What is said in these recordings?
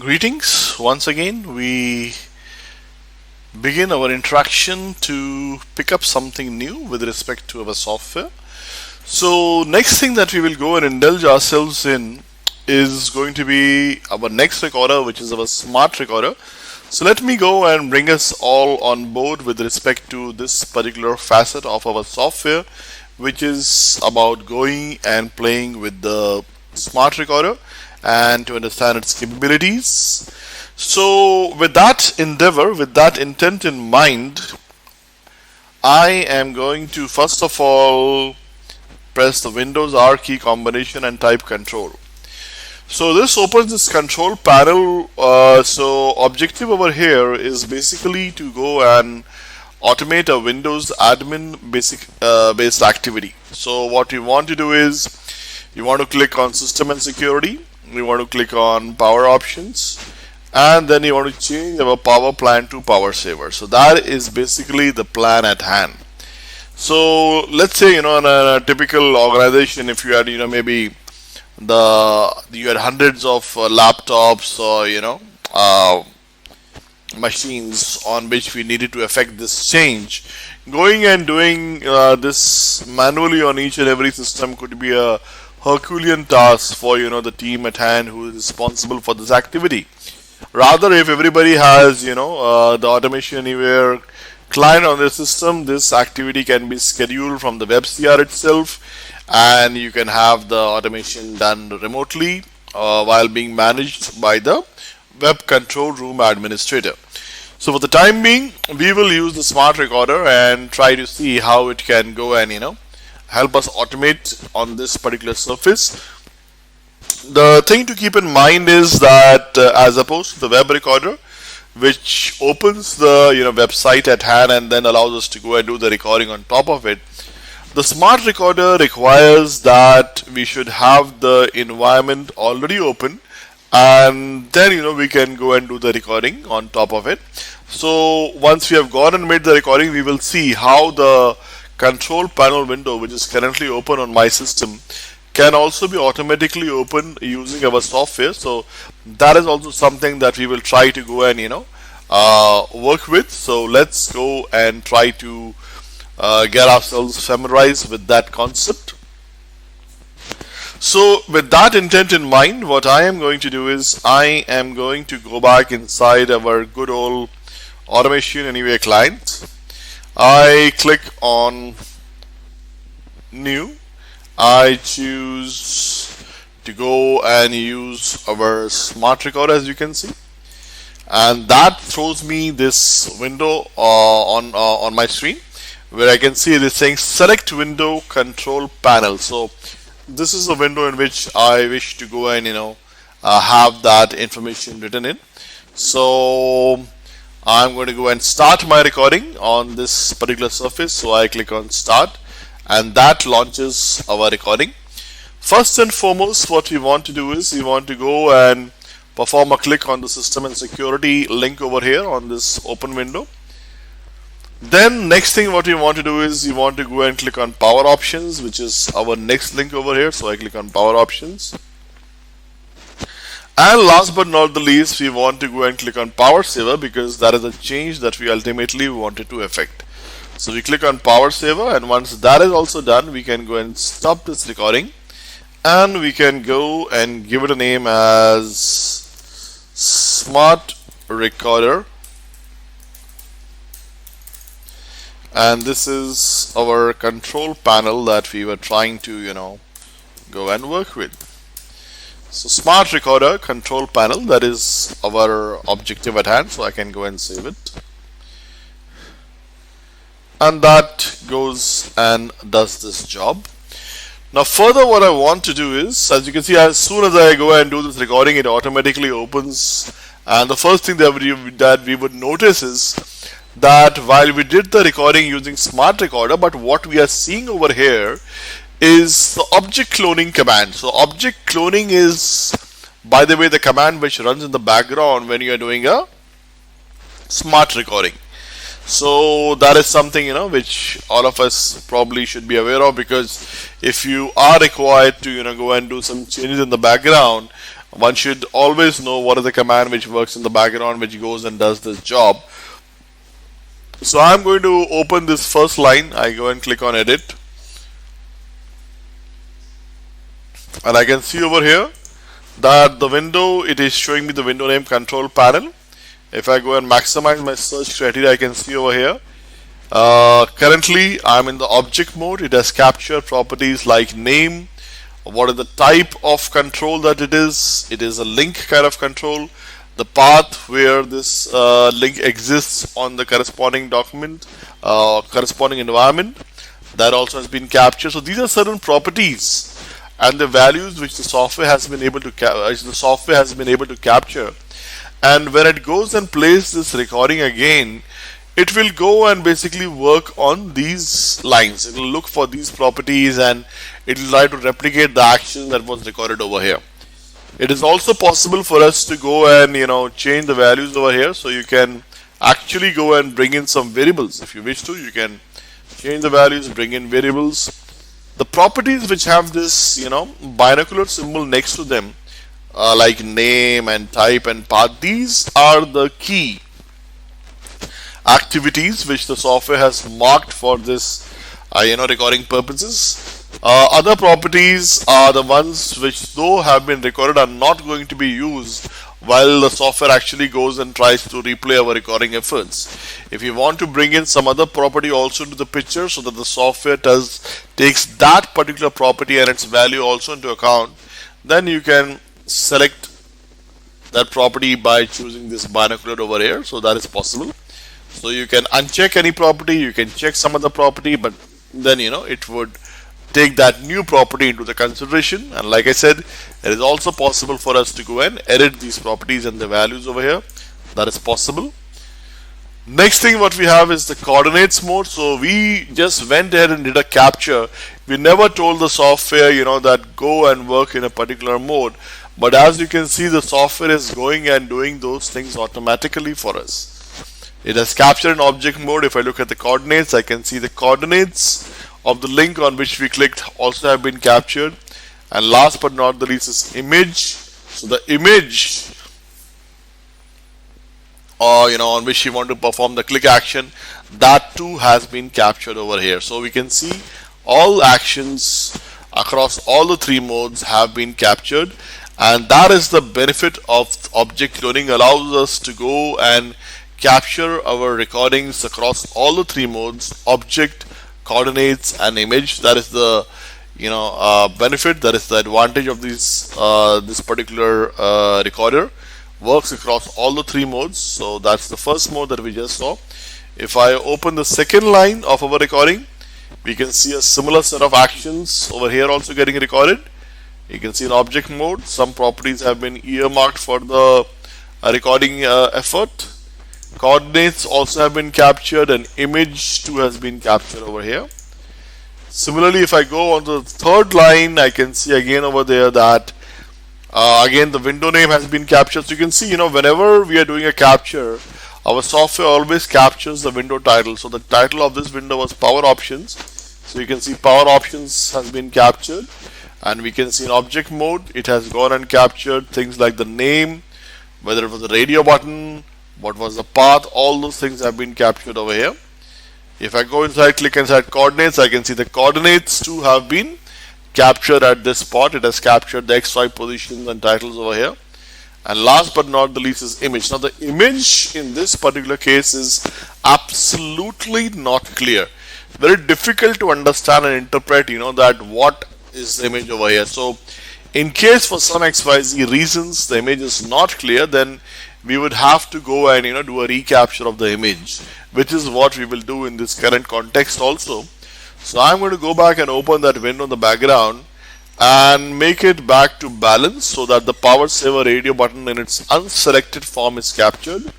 Greetings once again. We begin our interaction to pick up something new with respect to our software. So, next thing that we will go and indulge ourselves in is going to be our next recorder, which is our smart recorder. So, let me go and bring us all on board with respect to this particular facet of our software, which is about going and playing with the smart recorder and to understand its capabilities. So, with that endeavor, with that intent in mind, I am going to first of all press the Windows R key combination and type control. So this opens this control panel. So objective over here is basically to go and automate a Windows admin based activity. So what you want to do is you want to click on system and security, you want to click on power options, and then you want to change our power plan to power saver. So that is basically the plan at hand. So let's say in a typical organization, if you had maybe you had hundreds of laptops or machines on which we needed to effect this change, going and doing this manually on each and every system could be a Herculean task for the team at hand who is responsible for this activity. Rather, if everybody has the Automation Anywhere client on their system, this activity can be scheduled from the WebCR itself, and you can have the automation done remotely while being managed by the web control room administrator. So for the time being, we will use the smart recorder and try to see how it can go and help us automate on this particular surface. The thing to keep in mind is that as opposed to the web recorder, which opens the website at hand and then allows us to go and do the recording on top of it, the smart recorder requires that we should have the environment already open, and then we can go and do the recording on top of it. So once we have gone and made the recording, we will see how the control panel window, which is currently open on my system, can also be automatically opened using our software. So that is also something that we will try to go and work with. So let's go and try to get ourselves familiarized with that concept. So with that intent in mind, what I am going to do is I am going to go back inside our good old Automation Anywhere client. I click on new. I choose to go and use our smart recorder, as you can see, and that throws me this window on my screen where I can see it is saying select window control panel. So this is the window in which I wish to go and have that information written in. So I'm going to go and start my recording on this particular surface. So I click on start, and that launches our recording. First and foremost, what we want to do is we want to go and perform a click on the system and security link over here on this open window. Then next thing what we want to do is we want to go and click on power options, which is our next link over here. So I click on power options. And last but not the least, we want to go and click on power saver because that is a change that we ultimately wanted to effect. So we click on power saver, and once that is also done, we can go and stop this recording, and we can go and give it a name as smart recorder. And this is our control panel that we were trying to go and work with. So smart recorder control panel, that is our objective at hand. So I can go and save it, and that goes and does this job. Now further, what I want to do is, as you can see, as soon as I go and do this recording, it automatically opens, and the first thing that we would notice is that while we did the recording using smart recorder, but what we are seeing over here is the object cloning command. So object cloning is, by the way, the command which runs in the background when you are doing a smart recording. So that is something which all of us probably should be aware of, because if you are required to go and do some changes in the background, one should always know what is the command which works in the background, which goes and does this job. So I'm going to open this first line. I go and click on edit, and I can see over here that the window, it is showing me the window name control panel. If I go and maximize my search criteria, I can see over here currently I'm in the object mode. It has captured properties like name, what is the type of control that it is a link kind of control, the path where this link exists on the corresponding document, corresponding environment, that also has been captured. So these are certain properties and the values which the software has been able to capture. And when it goes and plays this recording again, it will go and basically work on these lines. It will look for these properties and it will try to replicate the action that was recorded over here. It is also possible for us to go and change the values over here. So you can actually go and bring in some variables. If you wish to, you can change the values, bring in variables. The properties which have this binocular symbol next to them, like name and type and path, these are the key activities which the software has marked for this recording purposes. Other properties are the ones which, though have been recorded, are not going to be used while the software actually goes and tries to replay our recording efforts. If you want to bring in some other property also into the picture so that the software takes that particular property and its value also into account, then you can select that property by choosing this binocular over here. So that is possible. So you can uncheck any property, you can check some other property, but then it would take that new property into the consideration. And like I said, it is also possible for us to go and edit these properties and the values over here. That is possible. Next thing what we have is the coordinates mode. So we just went ahead and did a capture. We never told the software that go and work in a particular mode, but as you can see, the software is going and doing those things automatically for us. It has captured in object mode. If I look at the coordinates, I can see the coordinates of the link on which we clicked also have been captured. And last but not the least is image. So the image on which you want to perform the click action, that too has been captured over here. So we can see all actions across all the three modes have been captured, and that is the benefit of object cloning. Allows us to go and capture our recordings across all the three modes: object, coordinates, and image. That is the benefit, that is the advantage of this particular recorder. Works across all the three modes. So that's the first mode that we just saw. If I open the second line of our recording, we can see a similar set of actions over here also getting recorded. You can see in object mode, some properties have been earmarked for the recording effort. Coordinates also have been captured, and image too has been captured over here. Similarly, if I go on the third line, I can see again over there that again the window name has been captured. So you can see whenever we are doing a capture, our software always captures the window title. So the title of this window was Power Options. So you can see Power Options has been captured, and we can see in object mode it has gone and captured things like the name, whether it was the radio button, what was the path, all those things have been captured over here. If I go inside, click inside coordinates, I can see the coordinates too have been captured at this spot. It has captured the XY positions and titles over here. And last but not the least is image. Now the image in this particular case is absolutely not clear. Very difficult to understand and interpret, that what is the image over here. So in case for some XYZ reasons the image is not clear, then we would have to go and do a recapture of the image, which is what we will do in this current context also. So I'm going to go back and open that window in the background and make it back to balance so that the power saver radio button in its unselected form is captured.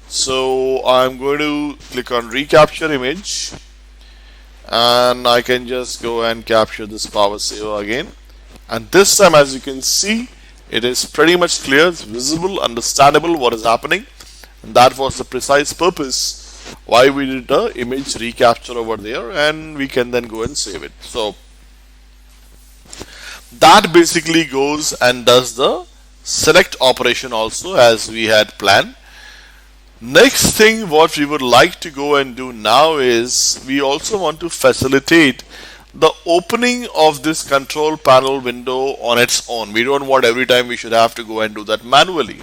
So I'm going to click on recapture image, and I can just go and capture this power saver again. And this time, as you can see, it is pretty much clear, it's visible, understandable what is happening, and that was the precise purpose why we did the image recapture over there, and we can then go and save it. So that basically goes and does the select operation also as we had planned. Next thing what we would like to go and do now is we also want to facilitate the opening of this control panel window on its own. We don't want every time we should have to go and do that manually.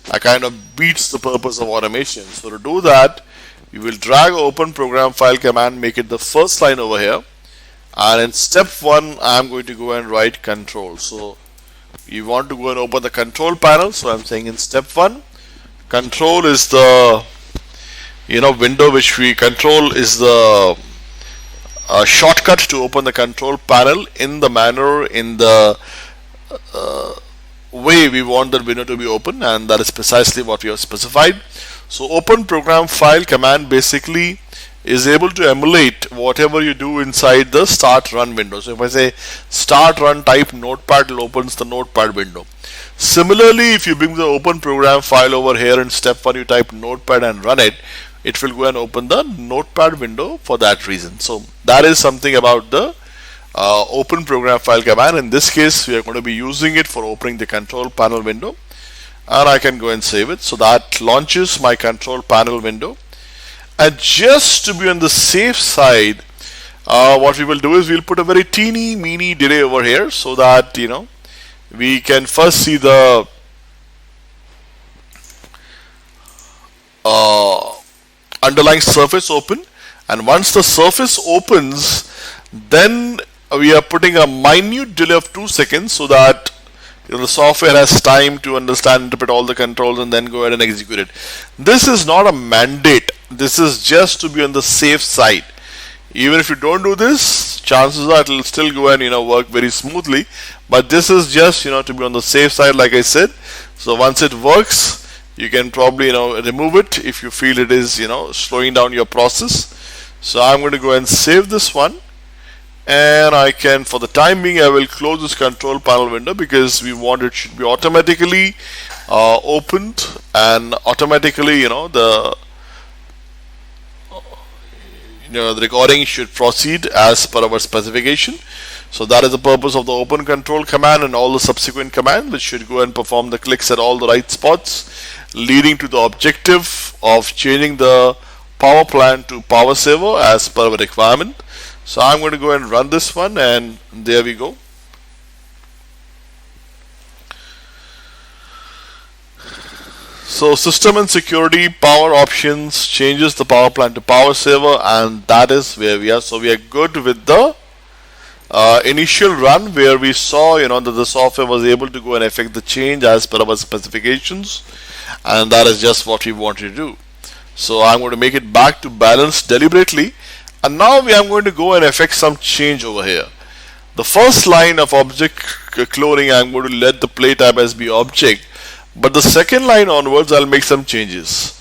That kind of beats the purpose of automation. So to do that, we will drag open program file command, make it the first line over here. And in step 1, I'm going to go and write control. So you want to go and open the control panel. So I'm saying in step 1, control is the window which we control is the shortcut to open the control panel in the manner, in the way we want the window to be open, and that is precisely what we have specified. So open program file command basically is able to emulate whatever you do inside the start run window. So if I say start run type notepad, it opens the notepad window. Similarly, if you bring the open program file over here in step 1, you type notepad and run it, it will go and open the notepad window for that reason. So that is something about the open program file command. In this case, we are going to be using it for opening the control panel window, and I can go and save it. So that launches my control panel window. And just to be on the safe side, what we will do is we'll put a very teeny meeny delay over here so that we can first see the underlying surface open, and once the surface opens, then we are putting a minute delay of 2 seconds so that the software has time to understand, interpret all the controls, and then go ahead and execute it. This is not a mandate. This is just to be on the safe side. Even if you don't do this, chances are it will still go and work very smoothly. But this is just to be on the safe side, like I said. So once it works, you can probably remove it if you feel it is slowing down your process. So I'm going to go and save this one. And I can, for the time being, I will close this control panel window because we want it should be automatically opened, and automatically the recording should proceed as per our specification. So that is the purpose of the open control command and all the subsequent commands, which should go and perform the clicks at all the right spots, leading to the objective of changing the power plant to power saver as per our requirement. So I'm going to go and run this one, and there we go. So system and security power options changes the power plant to power saver, and that is where we are. So we are good with the initial run where we saw that the software was able to go and effect the change as per our specifications, and that is just what we wanted to do. So I'm going to make it back to balance deliberately. And now we are going to go and effect some change over here. The first line of object cloning, I'm going to let the play type as be object, but the second line onwards I'll make some changes.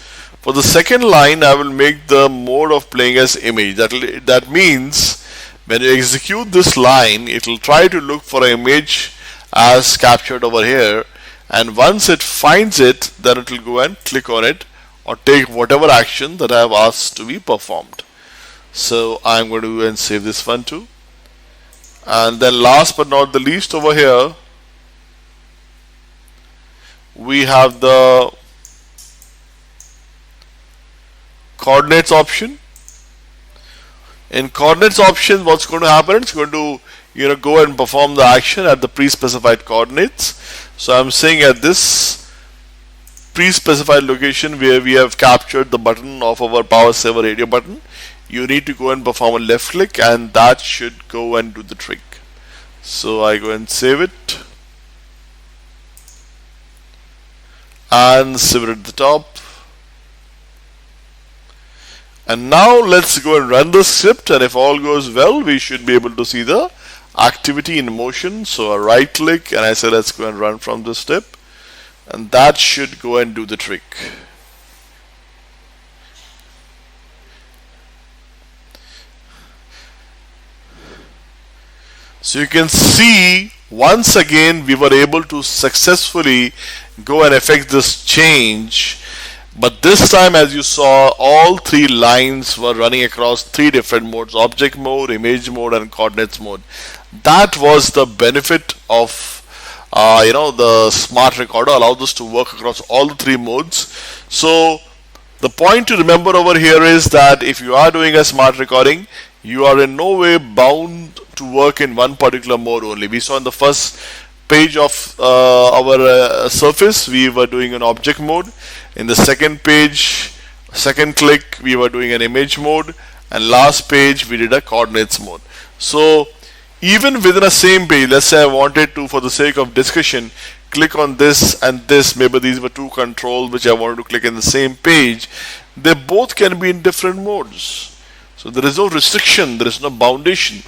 For the second line, I will make the mode of playing as image. That means when you execute this line, it will try to look for an image as captured over here, and once it finds it, then it will go and click on it or take whatever action that I have asked to be performed. So I'm going to go and save this one too. And then last but not the least, over here we have the coordinates option. In coordinates option, what's going to happen? It's going to go and perform the action at the pre-specified coordinates. So I'm saying at this pre-specified location where we have captured the button of our power saver radio button, you need to go and perform a left click, and that should go and do the trick. So I go and save it and save it at the top. And now let's go and run the script, and if all goes well, we should be able to see the activity in motion. So a right click, and I say let's go and run from this step, and that should go and do the trick. So you can see once again we were able to successfully go and effect this change, but this time, as you saw, all 3 lines were running across 3 different modes: object mode, image mode, and coordinates mode. That was the benefit of the smart recorder allows us to work across all the three modes. So the point to remember over here is that if you are doing a smart recording, you are in no way bound to work in one particular mode only. We saw in the first page of our Surface, we were doing an object mode. In the second page, second click, we were doing an image mode, and last page we did a coordinates mode. So even within a same page, let's say I wanted to, for the sake of discussion, click on this and this, maybe these were two controls which I wanted to click in the same page, they both can be in different modes. So there is no restriction, there is no boundation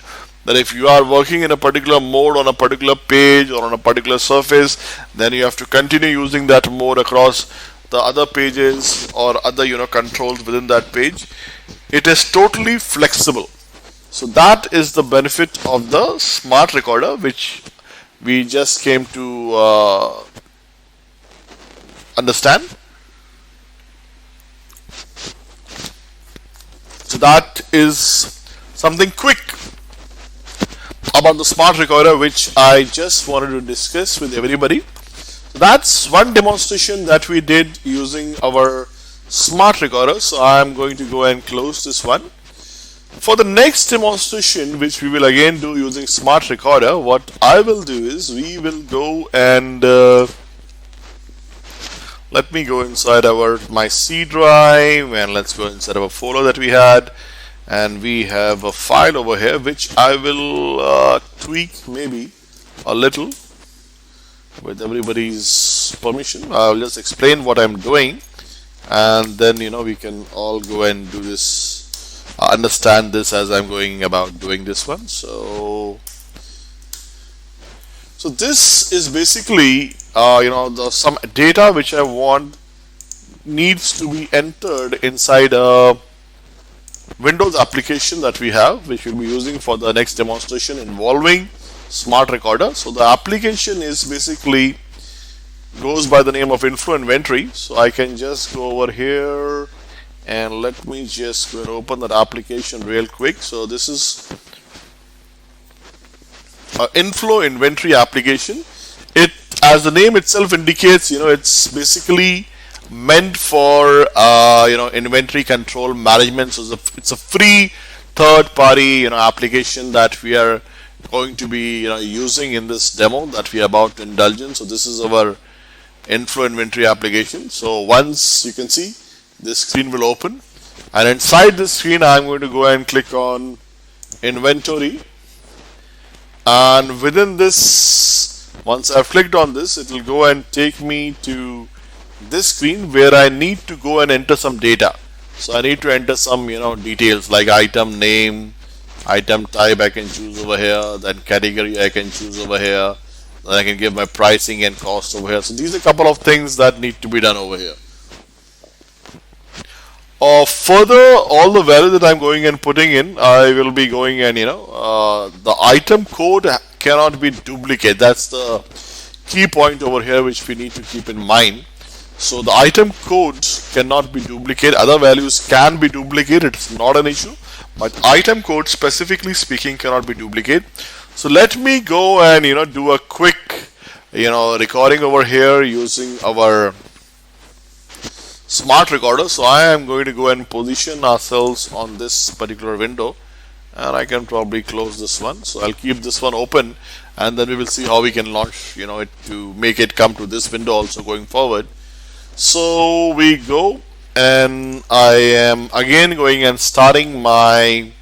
that if you are working in a particular mode on a particular page or on a particular surface, then you have to continue using that mode across the other pages or other controls within that page. It is totally flexible. So that is the benefit of the smart recorder, which we just came to understand. So that is something quick about the smart recorder which I just wanted to discuss with everybody. So that's one demonstration that we did using our smart recorder. So I'm going to go and close this one. For the next demonstration, which we will again do using smart recorder, what I will do is we will go and let me go inside my C drive, and let's go inside of a folder that we had, and we have a file over here which I will tweak maybe a little with everybody's permission. I'll just explain what I'm doing, and then we can all go and do this, understand this as I'm going about doing this one. So this is basically some data which I want needs to be entered inside a Windows application that we have, which we'll be using for the next demonstration involving smart recorder. So the application is basically goes by the name of Inflow Inventory. So I can just go over here and let me just go and open that application real quick. So this is Inflow Inventory application. It, as the name itself indicates, it's basically meant for inventory control management. So it's a free third-party application that we are going to be using in this demo that we are about to indulge in. So this is our Inflow Inventory application. So once you can see, this screen will open, and inside this screen I'm going to go and click on Inventory. And within this, once I've clicked on this, it will go and take me to this screen where I need to go and enter some data. So I need to enter some details like item name, item type I can choose over here, then category I can choose over here, then I can give my pricing and cost over here. So these are a couple of things that need to be done over here. Further, all the value that I'm going and putting in, I will be going and the item code cannot be duplicated. That's the key point over here which we need to keep in mind. So the item code cannot be duplicated. Other values can be duplicated, it's not an issue, but item code specifically speaking cannot be duplicated. So let me go and do a quick recording over here using our smart recorder. So I am going to go and position ourselves on this particular window, and I can probably close this one. So I'll keep this one open, and then we will see how we can launch it to make it come to this window also going forward. So we go, and I am again going and starting my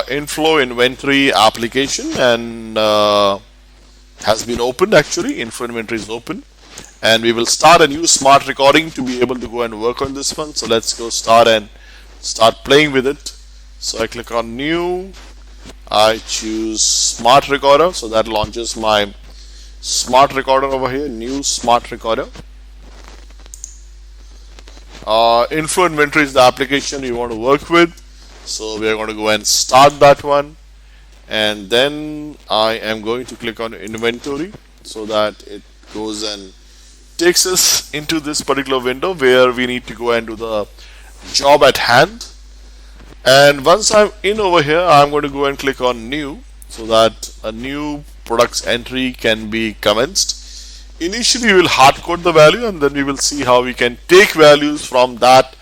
Inflow Inventory application, and has been opened. Actually, Inflow Inventory is open, and we will start a new smart recording to be able to go and work on this one. So let's go start playing with it. So I click on new, I choose smart recorder, so that launches my smart recorder over here, new smart recorder. Inflow Inventory is the application you want to work with, so we are going to go and start that one, and then I am going to click on Inventory so that it goes and takes us into this particular window where we need to go and do the job at hand. And once I'm in over here, I'm going to go and click on new, so that a new products entry can be commenced. Initially, we will hard code the value, and then we will see how we can take values from that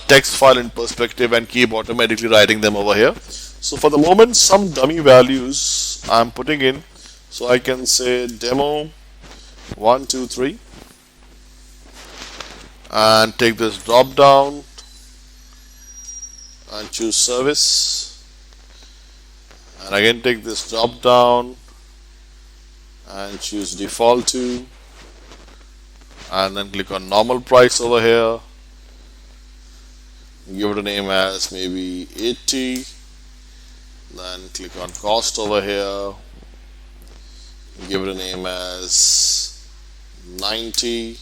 text file in perspective and keep automatically writing them over here. So for the moment, some dummy values I'm putting in. So I can say demo 1, 2, 3 and take this drop down and choose service, and again take this drop down and choose default to, and then click on normal price over here, give it a name as maybe 80, then click on cost over here, give it a name as 90,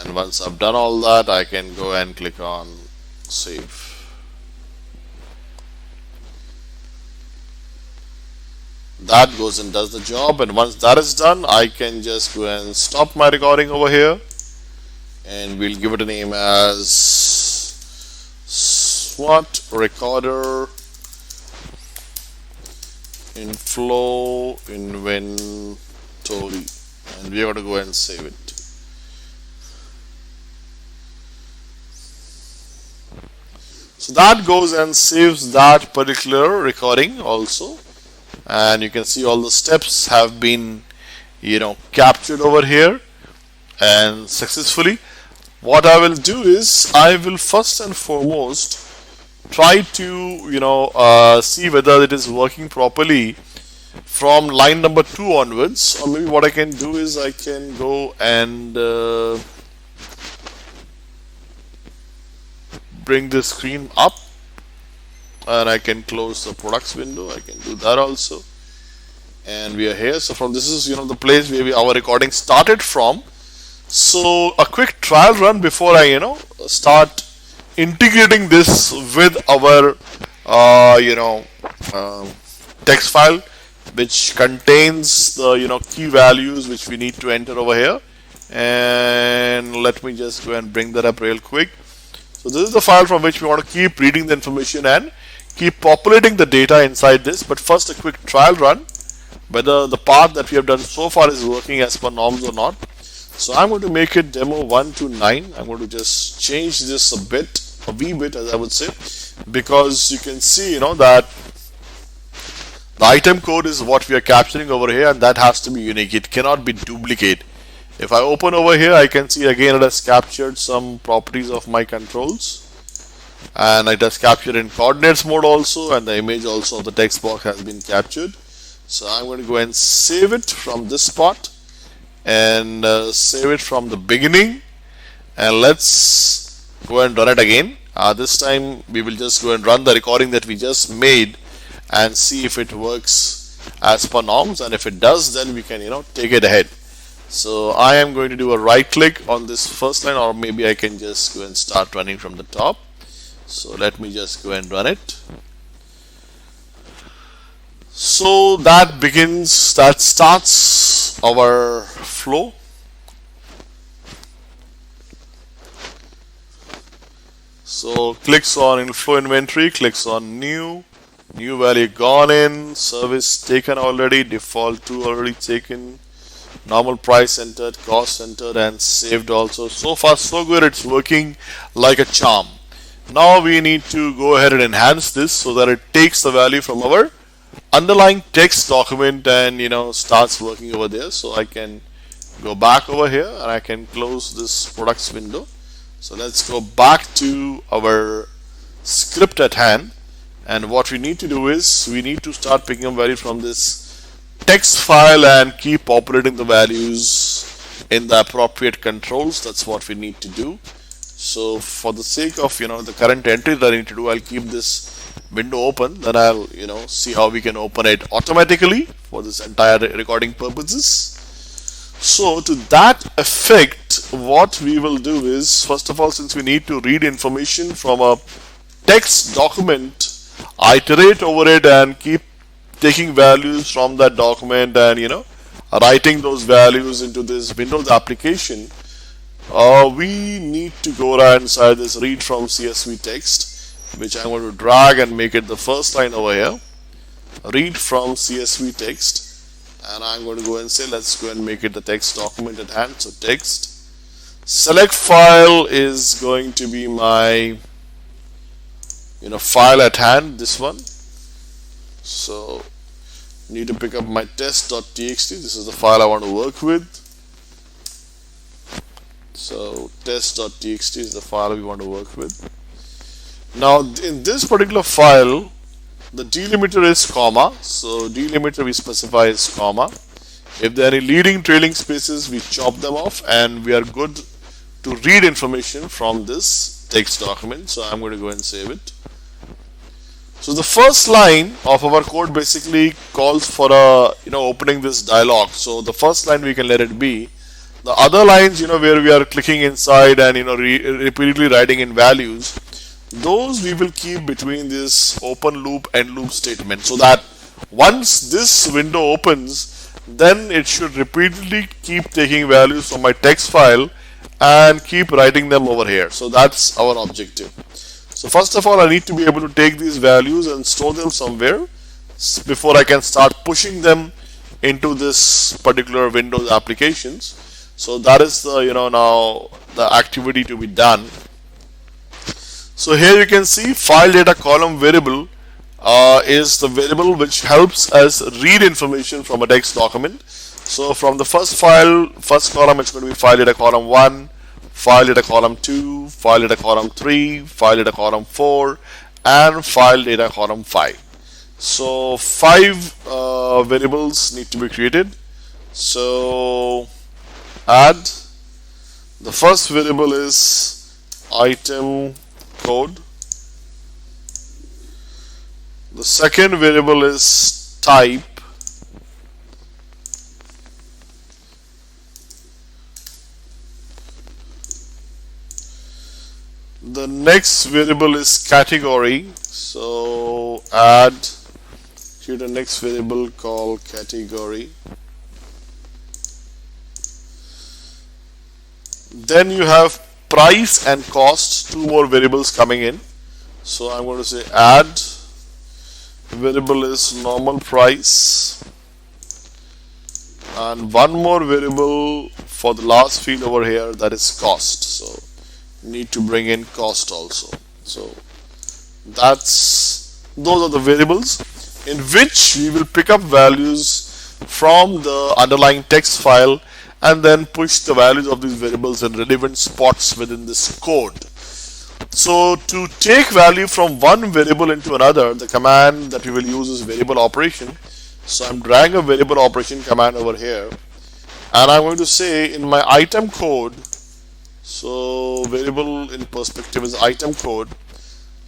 and once I've done all that, I can go and click on save. That goes and does the job, and once that is done, I can just go and stop my recording over here, and we'll give it a name as SWOT recorder inflow inventory, and we are going to go and save it. So that goes and saves that particular recording also, and you can see all the steps have been captured over here and successfully. What I will do is I will first and foremost try to see whether it is working properly from line number 2 onwards, or maybe what I can do is I can go and bring the screen up, and I can close the products window. I can do that also, and we are here. So from this is the place where our recording started from. So a quick trial run before I start integrating this with our text file, which contains the key values which we need to enter over here. And let me just go and bring that up real quick. So this is the file from which we want to keep reading the information and keep populating the data inside this. But first, a quick trial run whether the path that we have done so far is working as per norms or not. So I'm going to make it demo 1 to 9. I'm going to just change this a wee bit, as I would say, because you can see that the item code is what we are capturing over here, and that has to be unique. It cannot be duplicate. If I open over here, I can see again it has captured some properties of my controls, and it has captured in coordinates mode also, and the image also of the text box has been captured. So I'm going to go and save it from this spot and save it from the beginning, and let's go and run it again. This time we will just go and run the recording that we just made and see if it works as per norms, and if it does, then we can take it ahead. So I am going to do a right click on this first line, or maybe I can just go and start running from the top. So let me just go and run it. So that starts our flow. So clicks on inflow inventory, clicks on new value gone in, service taken already, default to already taken, normal price entered, cost entered, and saved also. So far so good, it's working like a charm. Now we need to go ahead and enhance this so that it takes the value from our underlying text document and starts working over there. So I can go back over here and I can close this products window. So let's go back to our script at hand, and what we need to do is we need to start picking up value from this text file and keep populating the values in the appropriate controls. That's what we need to do. So for the sake of the current entry that I need to do, I'll keep this window open, then I'll see how we can open it automatically for this entire recording purposes. So to that effect, what we will do is, first of all, since we need to read information from a text document, iterate over it and keep taking values from that document and writing those values into this Windows application. We need to go right inside this read from CSV text, which I'm going to drag and make it the first line over here. read from CSV text, and I'm going to go and say let's go and make it the text document at hand. So text select file is going to be my file at hand, this one. So need to pick up my test.txt. This is the file I want to work with. So test.txt is the file we want to work with. Now in this particular file, the delimiter is comma. So delimiter we specify is comma. If there are any leading trailing spaces, we chop them off, and we are good to read information from this text document. So I'm going to go and save it. So the first line of our code basically calls for opening this dialog. So the first line we can let it be. The other lines, where we are clicking inside and repeatedly writing in values, those we will keep between this open loop and loop statement, so that once this window opens, then it should repeatedly keep taking values from my text file and keep writing them over here. So that's our objective. So first of all, I need to be able to take these values and store them somewhere before I can start pushing them into this particular Windows applications. So that is the now the activity to be done. So here you can see file data column variable is the variable which helps us read information from a text document. So from the first column, it's going to be file data column 1, file data column 2, file data column 3, file data column 4, and file data column 5. So 5 variables need to be created. So add, the first variable is item code. The second variable is type. The next variable is category. So create a next variable called category. Then you have price and cost, 2 more variables coming in. So I'm going to say add variable is normal price, and one more variable for the last field over here, that is cost. So need to bring in cost also. So those are the variables in which we will pick up values from the underlying text file and then push the values of these variables in relevant spots within this code. So to take value from one variable into another, the command that we will use is variable operation. So I'm dragging a variable operation command over here, and I'm going to say in my item code, so variable in perspective is item code,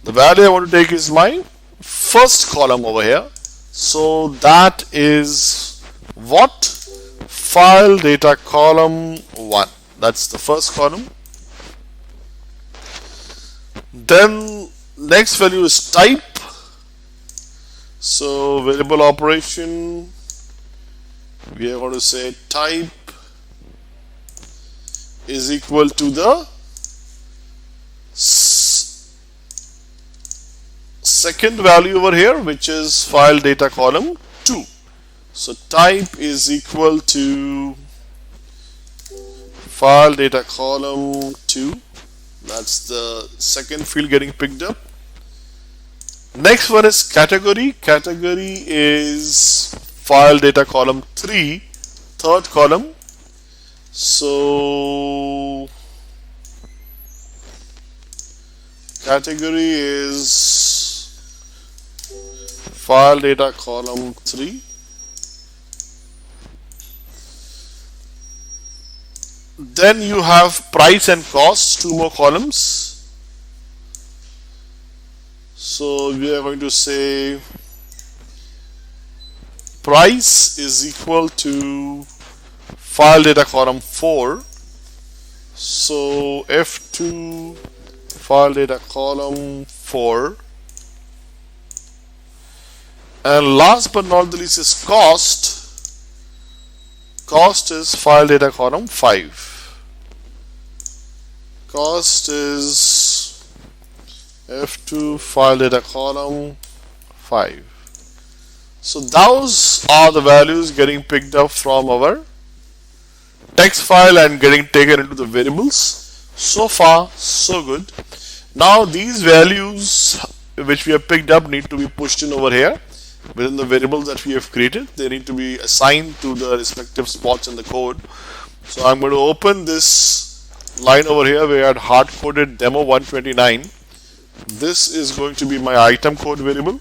the value I want to take is my first column over here. So that is what? File data column 1. That's the first column. Then next value is type. So variable operation, we are going to say type is equal to the second value over here, which is file data column 2. So type is equal to file data column 2. That's the second field getting picked up. Next one is category. Category is file data column 3, third column. So category is file data column 3. Then you have price and cost, 2 more columns. So we are going to say price is equal to file data column 4. So F2 file data column 4. And last but not the least is cost. Cost is file data column 5. Cost is F2 file data column 5. So those are the values getting picked up from our text file and getting taken into the variables. So far, so good. Now these values which we have picked up need to be pushed in over here within the variables that we have created. They need to be assigned to the respective spots in the code. So I'm going to open this line over here where I had hard coded demo 129. This is going to be my item code variable.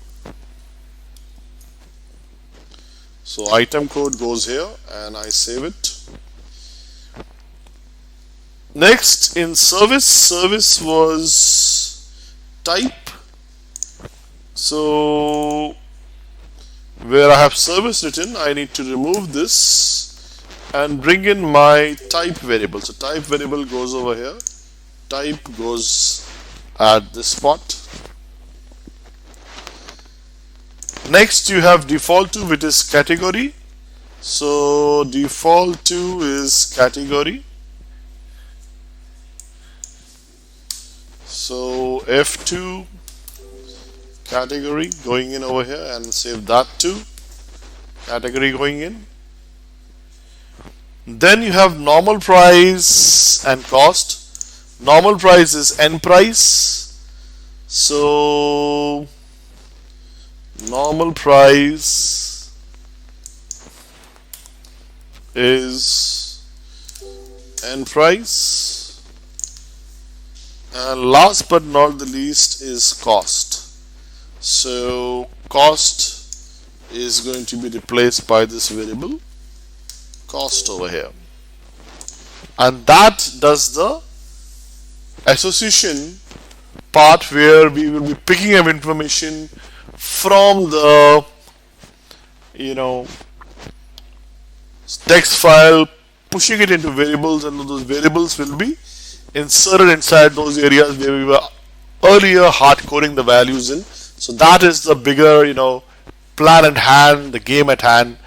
So item code goes here and I save it. Next in service was type. So where I have service written, I need to remove this and bring in my type variable. So type variable goes over here. Type goes at this spot. Next you have default to, which is category. So default to is category. So F2 category going in over here and save that too. Category going in. Then you have normal price and cost. Normal price is N price. So normal price is N price. And last but not the least is cost. So cost is going to be replaced by this variable cost over here, and that does the association part where we will be picking up information from the text file, pushing it into variables, and those variables will be inserted inside those areas where we were earlier hard coding the values in. So that is the bigger, plan at hand, the game at hand.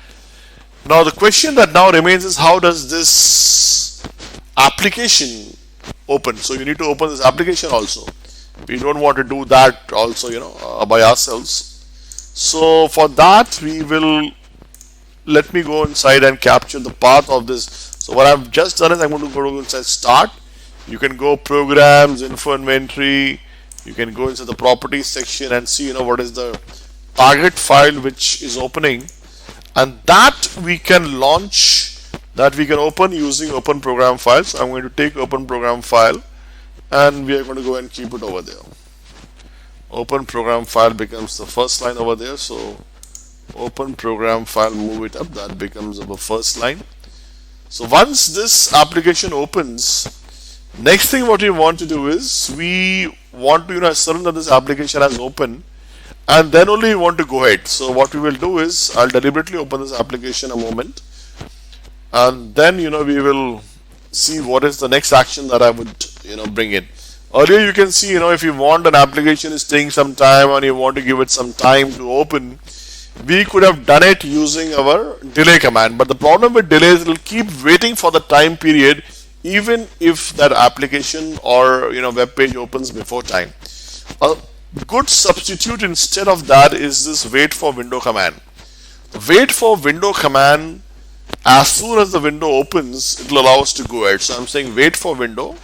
Now the question that now remains is, how does this application open? So you need to open this application also. We don't want to do that also, by ourselves. So for that, let me go inside and capture the path of this. So what I've just done is I'm going to go inside start. You can go programs, info inventory. You can go into the properties section and see what is the target file which is opening, and that we can launch, that we can open using open program file. So I'm going to take open program file and we are going to go and keep it over there. Open program file becomes the first line over there. So open program file, move it up, that becomes our first line. So once this application opens, next thing what we want to do is we want to assume that this application has opened, and then only we want to go ahead. So what we will do is I'll deliberately open this application a moment, and then we will see what is the next action that I would bring in. Earlier you can see if you want an application is taking some time and you want to give it some time to open, we could have done it using our delay command. But the problem with delay is it will keep waiting for the time period even if that application or web page opens before time. A good substitute instead of that is this wait for window command. The wait for window command, as soon as the window opens, it will allow us to go ahead. So I'm saying wait for window,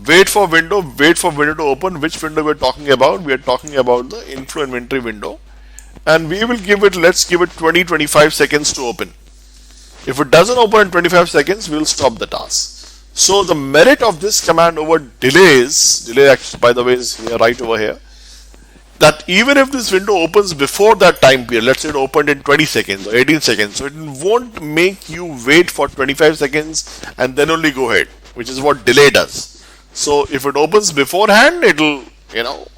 wait for window to open. Which window we're talking about? We are talking about the info inventory window, and we will give it, let's give it 20-25 seconds to open. If it doesn't open in 25 seconds, we'll stop the task. So the merit of this command over delay actually, by the way, is here, right over here, that even if this window opens before that time period, let's say it opened in 20 seconds or 18 seconds, so it won't make you wait for 25 seconds and then only go ahead, which is what delay does. So if it opens beforehand, it will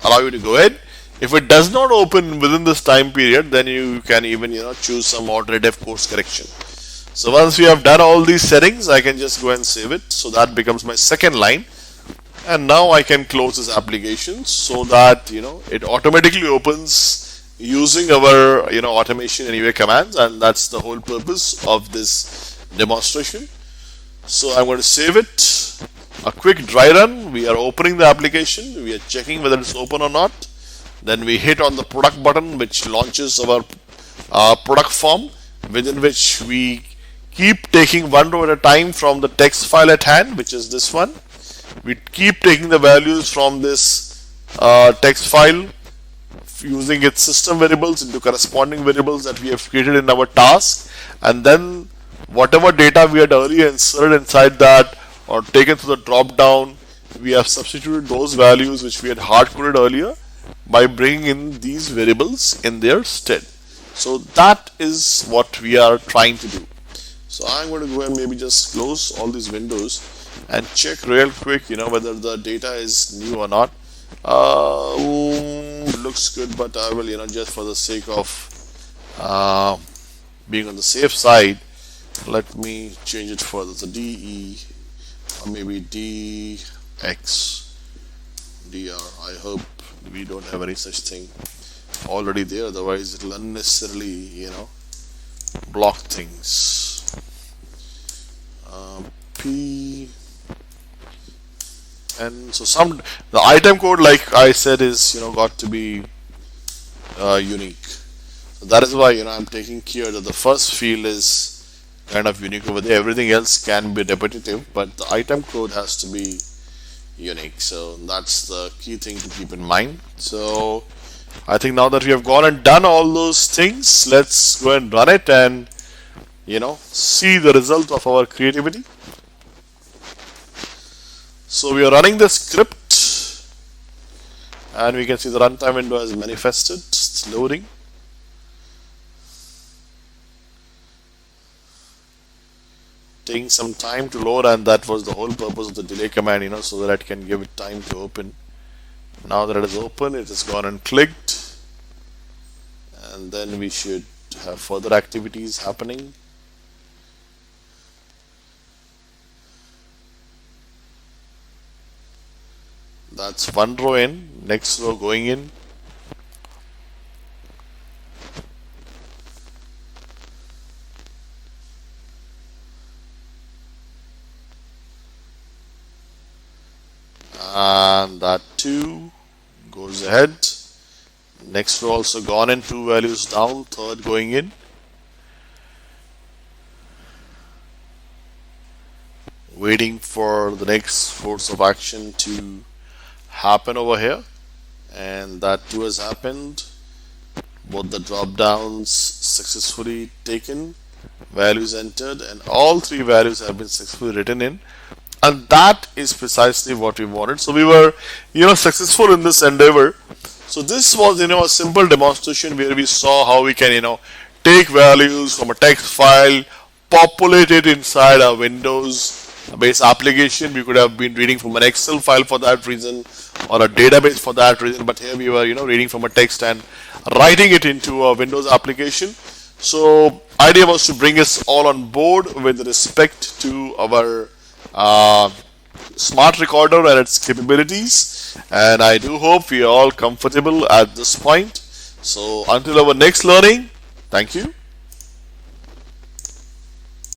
allow you to go ahead. If it does not open within this time period, then you can even choose some alternative course correction. So once we have done all these settings, I can just go and save it. So that becomes my second line. And now I can close this application so that it automatically opens using our automation anyway commands, and that's the whole purpose of this demonstration. So I'm going to save it. A quick dry run. We are opening the application. We are checking whether it's open or not. Then we hit on the product button, which launches our product form, within which we keep taking one row at a time from the text file at hand, which is this one. We keep taking the values from this text file using its system variables into corresponding variables that we have created in our task, and then whatever data we had earlier inserted inside that or taken through the drop down, we have substituted those values which we had hard coded earlier by bringing in these variables in their stead. So that is what we are trying to do. So I'm going to go and maybe just close all these windows and check real quick, whether the data is new or not. Looks good, but I will, just for the sake of being on the safe side, let me change it further. So DE or maybe DX DR. I hope we don't have any such thing already there, otherwise it will unnecessarily, block things. P and so the item code, like I said, is got to be unique. So that is why I'm taking care that the first field is kind of unique over there. Everything else can be repetitive, but the item code has to be unique. So that's the key thing to keep in mind. So I think now that we have gone and done all those things, let's go and run it and see the result of our creativity. So we are running the script and we can see the runtime window has manifested. It's loading. Taking some time to load, and that was the whole purpose of the delay command, so that it can give it time to open. Now that it is open, it has gone and clicked, and then we should have further activities happening. That's one row in, next row going in. And that too goes ahead. Next row also gone in, 2 values down, third going in. Waiting for the next course of action to happen over here, and that too has happened. Both the drop downs successfully taken, values entered, and all 3 values have been successfully written in, and that is precisely what we wanted. So we were successful in this endeavor. So this was a simple demonstration where we saw how we can take values from a text file, populate it inside a Windows based application. We could have been reading from an Excel file for that reason, or a database for that reason, but here we were reading from a text and writing it into a Windows application. So idea was to bring us all on board with respect to our smart recorder and its capabilities, and I do hope we are all comfortable at this point. So until our next learning, thank you.